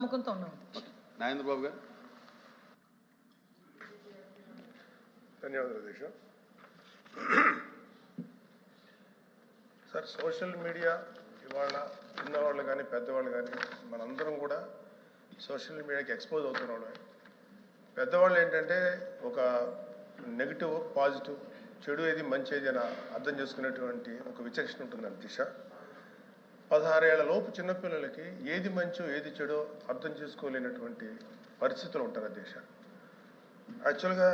నమ్మకంతో ఉన్నాం. నాగేంద్ర బాబు గారు. ధన్యవాదాలు అధ్యక్ష. సార్, సోషల్ మీడియా ఇవాళ చిన్నవాళ్ళు కానీ పెద్దవాళ్ళు కానీ మనందరం కూడా సోషల్ మీడియాకి ఎక్స్పోజ్ అవుతున్నాం. పెద్దవాళ్ళు ఏంటంటే ఒక నెగిటివ్ పాజిటివ్, చెడు ఏది మంచి ఏది అని అర్థం చేసుకునేటువంటి ఒక విచక్షణ ఉంటుంది దిశ. 16 ఏళ్ల లోపు చిన్నపిల్లలకి ఏది మంచో ఏది చెడో అర్థం చేసుకోలేనటువంటి పరిస్థితులు ఉంటారు అధ్యక్ష. యాక్చువల్గా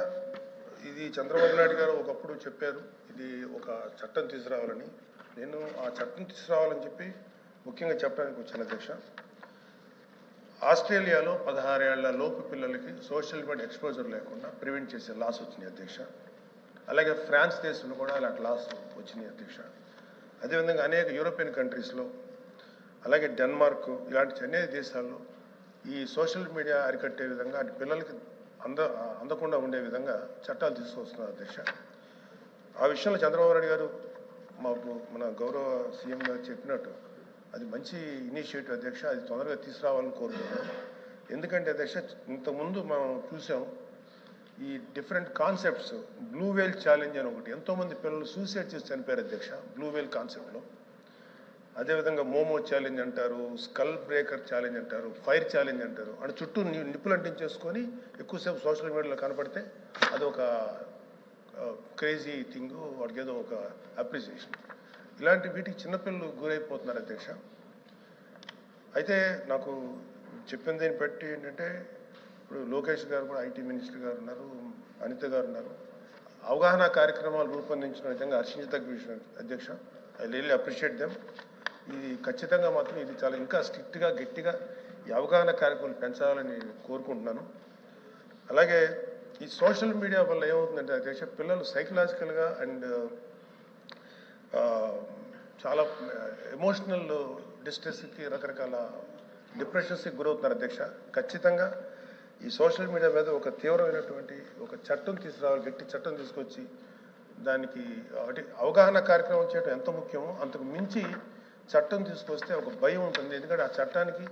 ఇది చంద్రబాబు నాయుడు గారు ఒకప్పుడు చెప్పారు, ఇది ఒక చట్టం తీసుకురావాలని. నేను ఆ చట్టం తీసుకురావాలని చెప్పి ముఖ్యంగా చెప్పడానికి వచ్చాను అధ్యక్ష. ఆస్ట్రేలియాలో 16 ఏళ్ల లోపు పిల్లలకి సోషల్ మీడియా ఎక్స్పోజర్ లేకుండా ప్రివెంట్ చేసే లాస్ వచ్చినాయి అధ్యక్ష. అలాగే ఫ్రాన్స్ దేశంలో కూడా అలాంటి లాస్ వచ్చినాయి అధ్యక్ష. అదేవిధంగా అనేక యూరోపియన్ కంట్రీస్లో, అలాగే డెన్మార్క్ ఇలాంటి అనేక దేశాల్లో ఈ సోషల్ మీడియా అరికట్టే విధంగా పిల్లలకి అందకుండా ఉండే విధంగా చట్టాలు తీసుకొస్తున్నారు అధ్యక్ష. ఆ విషయంలో చంద్రబాబు నాయుడు గారు మాకు మన గౌరవ సీఎం గారు చెప్పినట్టు అది మంచి ఇనిషియేటివ్ అధ్యక్ష. అది తొందరగా తీసుకురావాలని కోరుకుంటున్నాను. ఎందుకంటే అధ్యక్ష, ఇంతకుముందు మనం చూసాం ఈ డిఫరెంట్ కాన్సెప్ట్స్. బ్లూ వేల్ ఛాలెంజ్ అని ఒకటి, ఎంతోమంది పిల్లలు సూసైడ్ చేసి చనిపోయారు అధ్యక్ష బ్లూ వేల్ కాన్సెప్ట్లో. అదేవిధంగా మోమో ఛాలెంజ్ అంటారు, స్కల్ బ్రేకర్ ఛాలెంజ్ అంటారు, ఫైర్ ఛాలెంజ్ అంటారు. అంటే చుట్టూ నిప్పులు అంటించేసుకొని ఎక్కువసేపు సోషల్ మీడియాలో కనపడితే అదొక క్రేజీ థింగ్, వాడికి ఏదో ఒక అప్రిసియేషన్. ఇలాంటి వీటికి చిన్నపిల్లలు గురైపోతున్నారు అధ్యక్ష. అయితే నాకు చెప్పిన దీన్ని బట్టి ఏంటంటే, ఇప్పుడు లోకేష్ గారు కూడా ఐటీ మినిస్టర్ గారు ఉన్నారు, అనిత గారు ఉన్నారు. అవగాహన కార్యక్రమాలు రూపొందించిన విధంగా హర్షించదగ్గ విషయం అధ్యక్ష. I really appreciate them. ఇది ఖచ్చితంగా మాత్రం ఇది చాలా ఇంకా స్ట్రిక్ట్గా గట్టిగా ఈ అవగాహన కార్యక్రమాలు పెంచాలని కోరుకుంటున్నాను. అలాగే ఈ సోషల్ మీడియా వల్ల ఏమవుతుందంటే అధ్యక్ష, పిల్లలు సైకలాజికల్గా అండ్ చాలా ఎమోషనల్ డిస్ట్రెస్కి, రకరకాల డిప్రెషన్స్కి గురవుతున్నారు అధ్యక్ష. ఖచ్చితంగా ఈ సోషల్ మీడియా మీద ఒక తీవ్రమైనటువంటి ఒక చట్టం తీసుకురావాలి, గట్టి చట్టం తీసుకొచ్చి దానికి అవగాహన కార్యక్రమం చేయడం ఎంత ముఖ్యమో అంతకు మించి చట్టం తీసుకొస్తే ఒక భయం ఉంటుంది. ఎందుకంటే ఆ చట్టానికి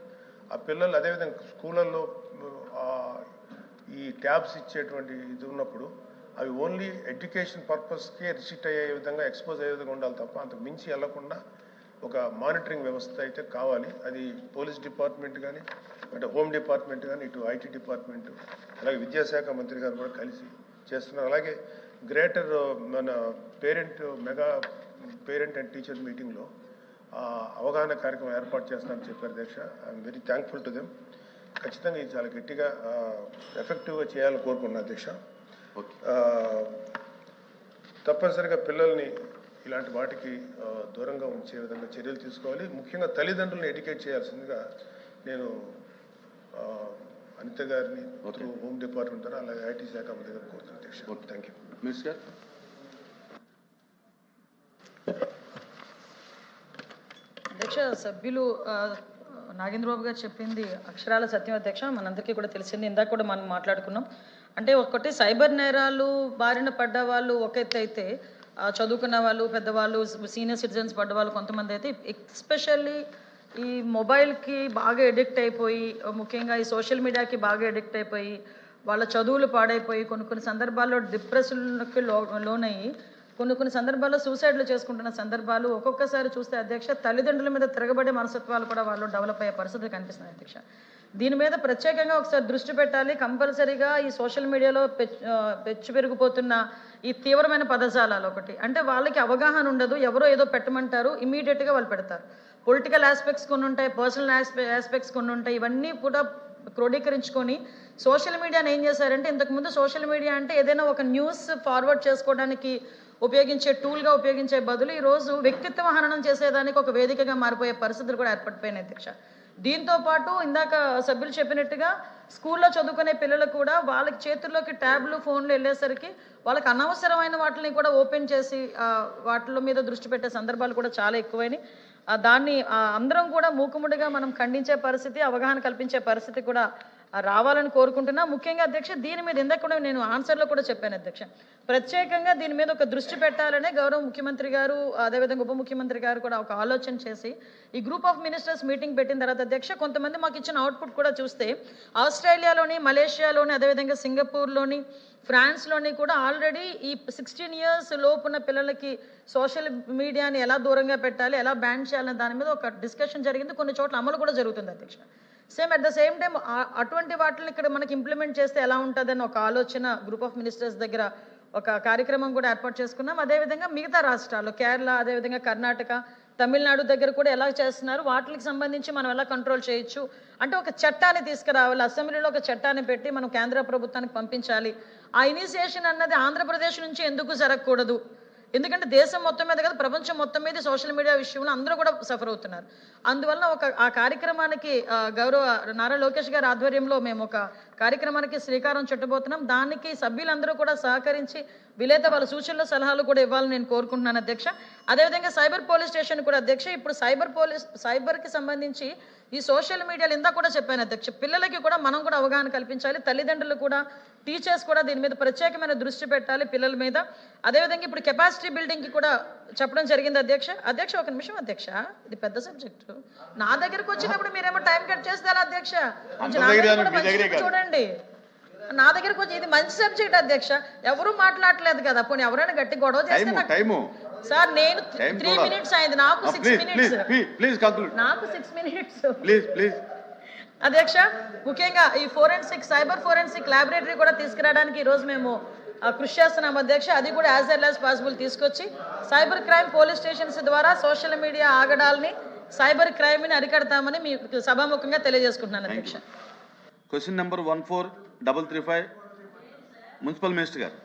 ఆ పిల్లలు, అదేవిధంగా స్కూళ్ళల్లో ఈ ట్యాబ్స్ ఇచ్చేటువంటి ఇది ఉన్నప్పుడు అవి ఓన్లీ ఎడ్యుకేషన్ పర్పస్కే రిస్ట్రిక్ట్ అయ్యే విధంగా, ఎక్స్పోజ్ అయ్యే విధంగా ఉండాలి తప్ప అంతకు మించి వెళ్లకుండా ఒక మానిటరింగ్ వ్యవస్థ అయితే కావాలి. అది పోలీస్ డిపార్ట్మెంట్ కానీ, అంటే హోమ్ డిపార్ట్మెంట్ కానీ, ఇటు ఐటీ డిపార్ట్మెంట్, అలాగే విద్యాశాఖ మంత్రి గారు కూడా కలిసి చేస్తున్నారు. అలాగే గ్రేటర్ మన మెగా పేరెంట్ అండ్ టీచర్ మీటింగ్లో అవగాహన కార్యక్రమం ఏర్పాటు చేస్తానని చెప్పారు అధ్యక్ష. I'm very thankful to them. ఖచ్చితంగా ఇది చాలా గట్టిగా ఎఫెక్టివ్గా చేయాలని కోరుకున్నాను అధ్యక్ష. తప్పనిసరిగా పిల్లల్ని ఇలాంటి వాటికి దూరంగా ఉంచే విధంగా చర్యలు తీసుకోవాలి. ముఖ్యంగా తల్లిదండ్రులను ఎడ్యుకేట్ చేయాల్సిందిగా నేను అనిత గారిని హోమ్ డిపార్ట్మెంట్ ద్వారా, అలాగే ఐటీ శాఖ మంత్రి గారిని కోరుతున్నాను అధ్యక్ష. Thank you. మినిస్టర్ గారు. అధ్యక్ష, సభ్యులు నాగేంద్ర బాబు గారు చెప్పింది అక్షరాల సత్యం అధ్యక్ష. మనందరికీ కూడా తెలిసింది, ఇందాక కూడా మనం మాట్లాడుకున్నాం. అంటే ఒకటి సైబర్ నేరాలు బారిన పడ్డ వాళ్ళు ఒక ఎత్తు అయితే, చదువుకున్న వాళ్ళు, పెద్దవాళ్ళు, సీనియర్ సిటిజన్స్ పడ్డవాళ్ళు కొంతమంది అయితే, ఎస్పెషల్లీ ఈ మొబైల్కి బాగా ఎడిక్ట్ అయిపోయి, ముఖ్యంగా ఈ సోషల్ మీడియాకి బాగా ఎడిక్ట్ అయిపోయి వాళ్ళ చదువులు పాడైపోయి కొన్ని సందర్భాల్లో డిప్రెషన్కి లోనయ్యి కొన్ని సందర్భాల్లో సూసైడ్లు చేసుకుంటున్న సందర్భాలు ఒక్కొక్కసారి చూస్తే అధ్యక్ష, తల్లిదండ్రుల మీద తిరగబడే మనస్తత్వాలు కూడా వాళ్ళు డెవలప్ అయ్యే పరిస్థితి కనిపిస్తుంది అధ్యక్ష. దీని మీద ప్రత్యేకంగా ఒకసారి దృష్టి పెట్టాలి. కంపల్సరీగా ఈ సోషల్ మీడియాలో పెచ్చు పెరిగిపోతున్న ఈ తీవ్రమైన పదజాలాలు ఒకటి, అంటే వాళ్ళకి అవగాహన ఉండదు, ఎవరో ఏదో పెట్టమంటారు, ఇమీడియట్గా వాళ్ళు పెడతారు. పొలిటికల్ ఆస్పెక్ట్స్ కొన్ని ఉంటాయి, పర్సనల్ ఆస్పెక్ట్స్ కొన్ని ఉంటాయి. ఇవన్నీ కూడా క్రోడీకరించుకొని సోషల్ మీడియాని ఏం చేశారంటే, ఇంతకుముందు సోషల్ మీడియా అంటే ఏదైనా ఒక న్యూస్ ఫార్వర్డ్ చేసుకోవడానికి ఉపయోగించే టూల్గా ఉపయోగించే బదులు ఈరోజు వ్యక్తిత్వ హననం చేసేదానికి ఒక వేదికగా మారిపోయే పరిస్థితులు కూడా ఏర్పడిపోయినాయి అధ్యక్ష. దీంతో పాటు ఇందాక సభ్యులు చెప్పినట్టుగా స్కూల్లో చదువుకునే పిల్లలు కూడా వాళ్ళకి చేతుల్లోకి ట్యాబ్లు, ఫోన్లు వెళ్ళేసరికి వాళ్ళకి అనవసరమైన వాటిని కూడా ఓపెన్ చేసి వాటిల మీద దృష్టి పెట్టే సందర్భాలు కూడా చాలా ఎక్కువైనాయి. దాన్ని అందరం కూడా మూకుముడిగా మనం ఖండించే పరిస్థితి, అవగాహన కల్పించే పరిస్థితి కూడా రావాలని కోరుకుంటున్నా. ముఖ్యంగా అధ్యక్ష దీని మీద ఇందాక కూడా నేను ఆన్సర్లో కూడా చెప్పాను అధ్యక్ష, ప్రత్యేకంగా దీని మీద ఒక దృష్టి పెట్టాలనే గౌరవ ముఖ్యమంత్రి గారు అదేవిధంగా ఉప ముఖ్యమంత్రి గారు కూడా ఒక ఆలోచన చేసి ఈ గ్రూప్ ఆఫ్ మినిస్టర్స్ మీటింగ్ పెట్టిన తర్వాత అధ్యక్ష కొంతమంది మాకు ఇచ్చిన అవుట్పుట్ కూడా చూస్తే ఆస్ట్రేలియాలోని, మలేషియాలోని, అదేవిధంగా సింగపూర్లోని, ఫ్రాన్స్లోని కూడా ఆల్రెడీ ఈ 16 years లోపున్న పిల్లలకి సోషల్ మీడియాని ఎలా దూరంగా పెట్టాలి, ఎలా బ్యాన్ చేయాలనే దాని మీద ఒక డిస్కషన్ జరిగింది. కొన్ని చోట్ల అమలు కూడా జరుగుతుంది అధ్యక్ష. Same at the same time అటువంటి వాటిని ఇక్కడ మనకి ఇంప్లిమెంట్ చేస్తే ఎలా ఉంటుందని ఒక ఆలోచన గ్రూప్ ఆఫ్ మినిస్టర్స్ దగ్గర ఒక కార్యక్రమం కూడా ఏర్పాటు చేసుకున్నాం. అదేవిధంగా మిగతా రాష్ట్రాలు కేరళ, అదేవిధంగా కర్ణాటక, తమిళనాడు దగ్గర కూడా ఎలా చేస్తున్నారు, వాటికి సంబంధించి మనం ఎలా కంట్రోల్ చేయొచ్చు అంటే ఒక చట్టాన్ని తీసుకురావాలి, అసెంబ్లీలో ఒక చట్టాన్ని పెట్టి మనం కేంద్ర ప్రభుత్వానికి పంపించాలి. ఆ ఇనిషియేషన్ అన్నది ఆంధ్రప్రదేశ్ నుంచి ఎందుకు జరగకూడదు? ఎందుకంటే దేశం మొత్తం మీద కదా, ప్రపంచం మొత్తం మీద సోషల్ మీడియా విషయంలో అందరూ కూడా సఫర్ అవుతున్నారు. అందువల్ల ఆ కార్యక్రమానికి గౌరవ నారా లోకేష్ గారి ఆధ్వర్యంలో మేము ఒక కార్యక్రమానికి శ్రీకారం చుట్టబోతున్నాం. దానికి సభ్యులందరూ కూడా సహకరించి వీలైతే వాళ్ళ సూచనలు, సలహాలు కూడా ఇవ్వాలని నేను కోరుకుంటున్నాను అధ్యక్ష. అదేవిధంగా సైబర్ పోలీస్ స్టేషన్ కూడా అధ్యక్ష, ఇప్పుడు సైబర్కి సంబంధించి ఈ సోషల్ మీడియాలో ఇందా కూడా చెప్పాను అధ్యక్ష, పిల్లలకి కూడా మనం కూడా అవగాహన కల్పించాలి, తల్లిదండ్రులు కూడా, టీచర్స్ కూడా దీని మీద ప్రత్యేకమైన దృష్టి పెట్టాలి పిల్లల మీద. అదేవిధంగా ఇప్పుడు కెపాసిటీ బిల్డింగ్కి కూడా చెప్పడం జరిగింది అధ్యక్ష. ఒక నిమిషం అధ్యక్ష, ఇది పెద్ద సబ్జెక్టు. నా దగ్గరకు వచ్చినప్పుడు మీరేమో టైం కట్ చేస్తారా అధ్యక్ష? చూడండి, నా దగ్గరకు వచ్చి ఇది మంచి సబ్జెక్ట్ అధ్యక్ష, ఎవరు మాట్లాడలేదు కదా, పోనీ ఎవరైనా గట్టి గొడవ చేస్తే సార్ నేను 3 minutes అయింది, నాకు 6 minutes, నాకు 6 minutes అధ్యక్ష. ముఖ్యంగా ఈ సైబర్ ఫోరెన్సిక్ ల్యాబొరేటరీ కూడా తీసుకురావడానికి ఈరోజు మేము కృషి చేస్తున్నాం అధ్యక్ష. అది కూడా యాజ్ ఎర్లీ యాజ్ పాసిబుల్ తీసుకొచ్చి సైబర్ క్రైమ్ పోలీస్ స్టేషన్స్ ద్వారా సోషల్ మీడియా ఆగడాల్ని, సైబర్ క్రైమ్ని అరికడతామని మీకు సభాముఖంగా తెలియజేసుకుంటున్నాను అధ్యక్ష. క్వశ్చన్ నెంబర్ 14335 మున్సిపల్ మినిస్టర్ గారు.